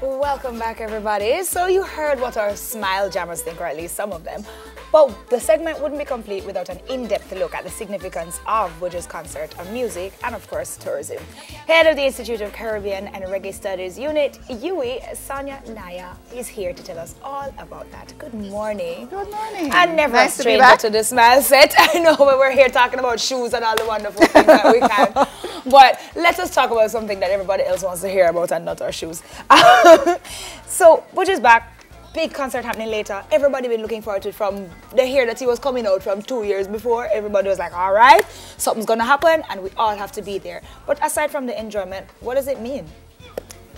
Welcome back, everybody. So you heard what our Smile Jammers think, or at least some of them. But the segment wouldn't be complete without an in-depth look at the significance of Buju's concert on music and, of course, tourism. Head of the Institute of Caribbean and Reggae Studies Unit, UWI, Sonia Naya, is here to tell us all about that. Good morning. Good morning. And never a stranger to the Smile set. I know we're here talking about shoes and all the wonderful things that we can. But let us talk about something that everybody else wants to hear about and not our shoes. So, Buju's back. Big concert happening later. Everybody been looking forward to it from they hear that he was coming out from 2 years before. Everybody was like, all right, something's gonna happen and we all have to be there. But aside from the enjoyment, what does it mean?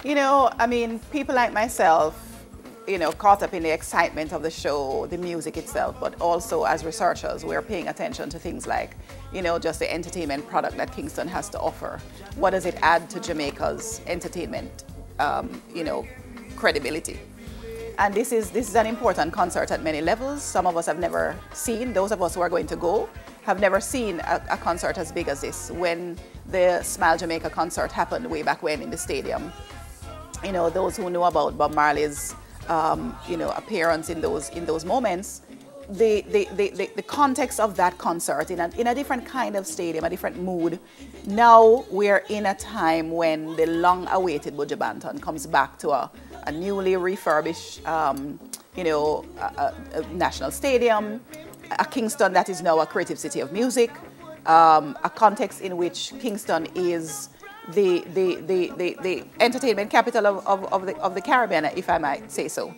You know, I mean, people like myself, you know, caught up in the excitement of the show, the music itself, but also as researchers, we're paying attention to things like, you know, just the entertainment product that Kingston has to offer. What does it add to Jamaica's entertainment, you know, credibility? And this is an important concert at many levels. Some of us have never seen, those of us who are going to go, have never seen a concert as big as this. When the Smile Jamaica concert happened way back when in the stadium, you know, those who know about Bob Marley's, you know, appearance in those moments, the context of that concert in a different kind of stadium, a different mood. Now we're in a time when the long-awaited Buju Banton comes back to a newly refurbished, you know, a national stadium, a Kingston that is now a creative city of music, a context in which Kingston is the entertainment capital of the Caribbean, if I might say so.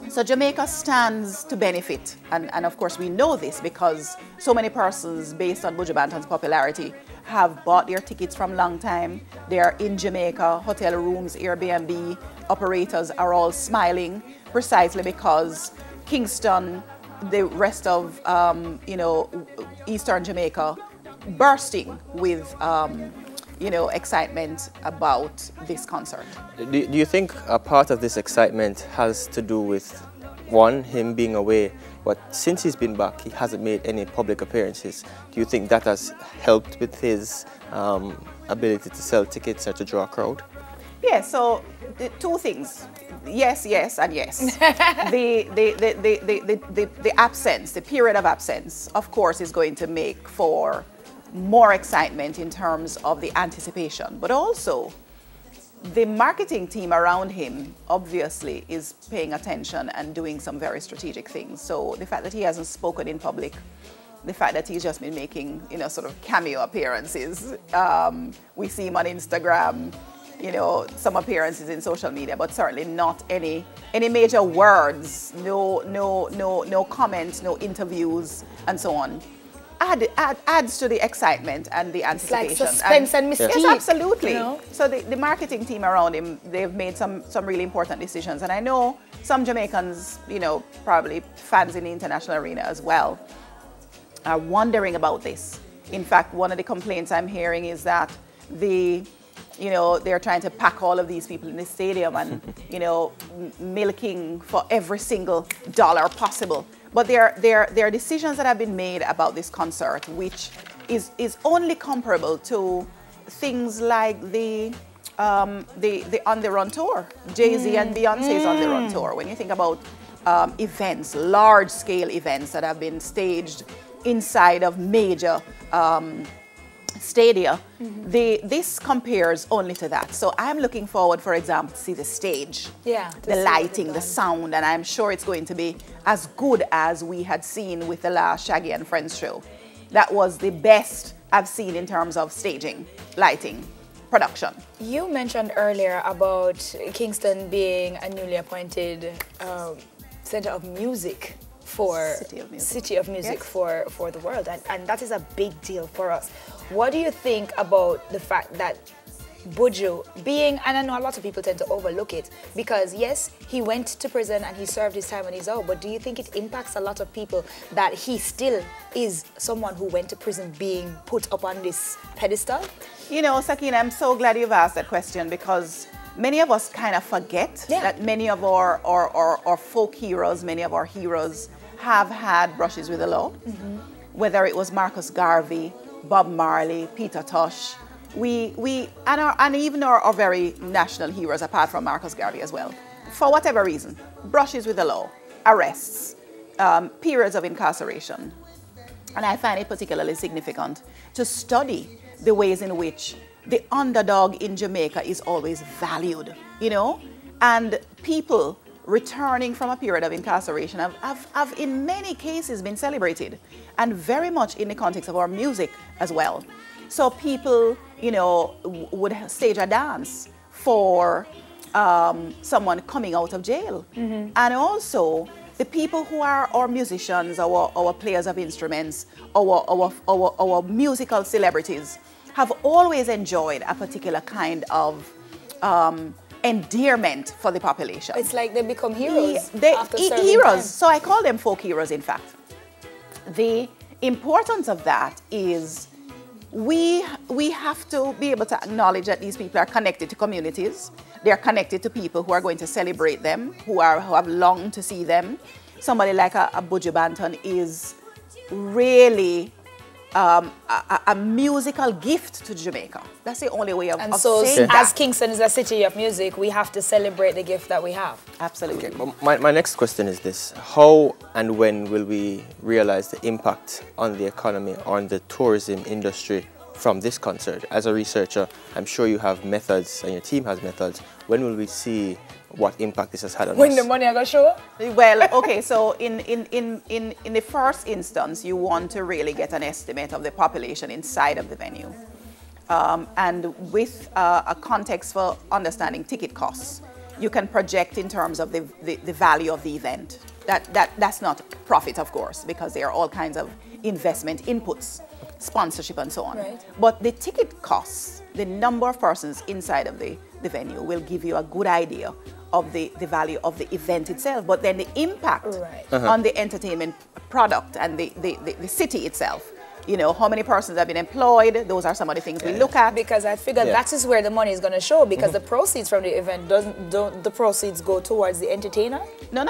So Jamaica stands to benefit, and of course we know this because so many persons, based on Buju Banton's popularity, have bought their tickets from long time. They are in Jamaica, hotel rooms, Airbnb, operators are all smiling precisely because Kingston, the rest of, you know, Eastern Jamaica, bursting with, you know, excitement about this concert. Do you think a part of this excitement has to do with, one, him being away, but since he's been back, he hasn't made any public appearances. Do you think that has helped with his ability to sell tickets or to draw a crowd? Yeah, so two things. Yes, yes, and yes. The absence, the period of absence, of course, is going to make for more excitement in terms of the anticipation, but also the marketing team around him obviously is paying attention and doing some very strategic things. So the fact that he hasn't spoken in public, the fact that he's just been making, you know, sort of cameo appearances. We see him on Instagram, you know, some appearances in social media, but certainly not any major words, no comments, no interviews, and so on. Adds to the excitement and the anticipation. It's like suspense and mystique. Yes, absolutely. You know? So the marketing team around him, they've made some really important decisions. And I know some Jamaicans, you know, probably fans in the international arena as well, are wondering about this. In fact, one of the complaints I'm hearing is that you know, they're trying to pack all of these people in the stadium and, you know, milking for every single dollar possible. But there are decisions that have been made about this concert, which is only comparable to things like the On the Run tour. Jay-Z and Beyonce's On the Run tour. When you think about events, large-scale events that have been staged inside of major stadia, this compares only to that. So I'm looking forward, for example, to see the stage, the lighting, the sound, and I'm sure it's going to be as good as we had seen with the last Shaggy and Friends show. That was the best I've seen in terms of staging, lighting, production. You mentioned earlier about Kingston being a newly appointed center of music for City of Music yes. for the world, and that is a big deal for us. What do you think about the fact that Buju being, and I know a lot of people tend to overlook it, because yes, he went to prison and he served his time on his own, but do you think it impacts a lot of people that he still is someone who went to prison being put up on this pedestal? You know, Sakina, I'm so glad you've asked that question, because many of us kind of forget that many of our folk heroes, many of our heroes have had brushes with the law, whether it was Marcus Garvey, Bob Marley, Peter Tosh, and even our very national heroes, apart from Marcus Garvey as well, for whatever reason, brushes with the law, arrests, periods of incarceration. And I find it particularly significant to study the ways in which the underdog in Jamaica is always valued, you know, and people returning from a period of incarceration have in many cases been celebrated, and very much in the context of our music as well. So people, you know, would stage a dance for someone coming out of jail. And also the people who are our musicians, our players of instruments, our musical celebrities have always enjoyed a particular kind of endearment for the population. It's like they become heroes. Heroes. So I call them folk heroes, in fact. The importance of that is we have to be able to acknowledge that these people are connected to communities. They are connected to people who are going to celebrate them, who have longed to see them. Somebody like a Buju Banton is really a musical gift to Jamaica. That's the only way of saying that. As Kingston is a city of music, we have to celebrate the gift that we have. Absolutely. Okay, my next question is this. How and when will we realize the impact on the economy, on the tourism industry from this concert? As a researcher, I'm sure you have methods and your team has methods. When will we see what impact this has had on us? When the money are going to show up? Well, okay, so in the first instance, you want to really get an estimate of the population inside of the venue. And with a context for understanding ticket costs, you can project in terms of the value of the event. That's not profit, of course, because there are all kinds of investment inputs, sponsorship and so on. Right. But the ticket costs, the number of persons inside of the venue will give you a good idea of the value of the event itself, but then the impact on the entertainment product and the city itself. You know, how many persons have been employed, those are some of the things we look at. Because I figure that is where the money is going to show, because the proceeds from the event, don't the proceeds go towards the entertainer? No.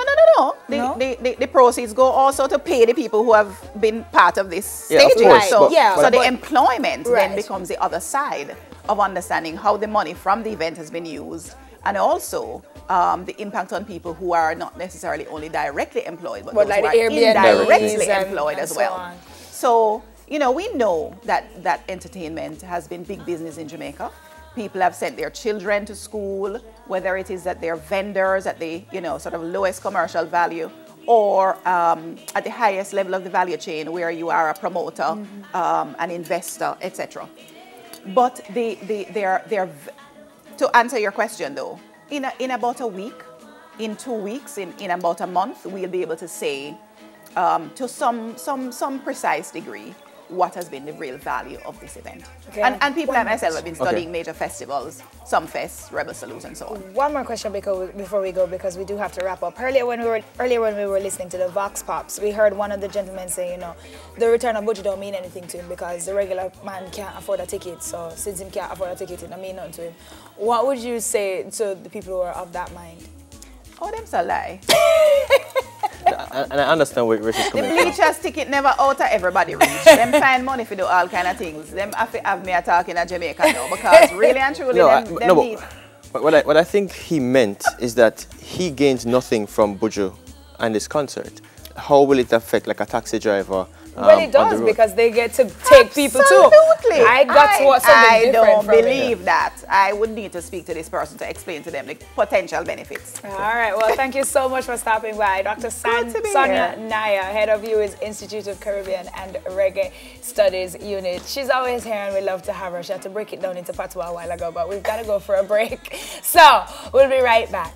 The proceeds go also to pay the people who have been part of this staging. So the employment then becomes the other side of understanding how the money from the event has been used, and also the impact on people who are not necessarily only directly employed, but those like who are indirectly employed as well. So, you know, we know that entertainment has been big business in Jamaica. People have sent their children to school, whether it is that they're vendors at the, you know, sort of lowest commercial value, or at the highest level of the value chain where you are a promoter, an investor, etc. But to answer your question though, in about a week, in 2 weeks, in about a month, we'll be able to say to some precise degree what has been the real value of this event. Okay. And people like myself have been studying major festivals, some fests, Rebel Salute, and so on. One more question before we go, because we do have to wrap up. Earlier when we were listening to the Vox Pops, we heard one of the gentlemen say, you know, the return of Buju don't mean anything to him because the regular man can't afford a ticket. So since he can't afford a ticket, it don't mean nothing to him. What would you say to the people who are of that mind? Oh, them's a lie. And I understand where Rich is coming from. The bleachers ticket never out of everybody reach. Them find money for do all kind of things. Them have me talking in Jamaica now, because really and truly but what I think he meant is that he gains nothing from Buju and this concert. How will it affect like a taxi driver? Well, it does, because they get to take people too. Absolutely. I don't believe that. I would need to speak to this person to explain to them the potential benefits. All right. Well, thank you so much for stopping by. Dr. Sonia Naya, head of UI's Institute of Caribbean and Reggae Studies Unit. She's always here and we love to have her. She had to break it down into patois a while ago, but we've got to go for a break. So we'll be right back.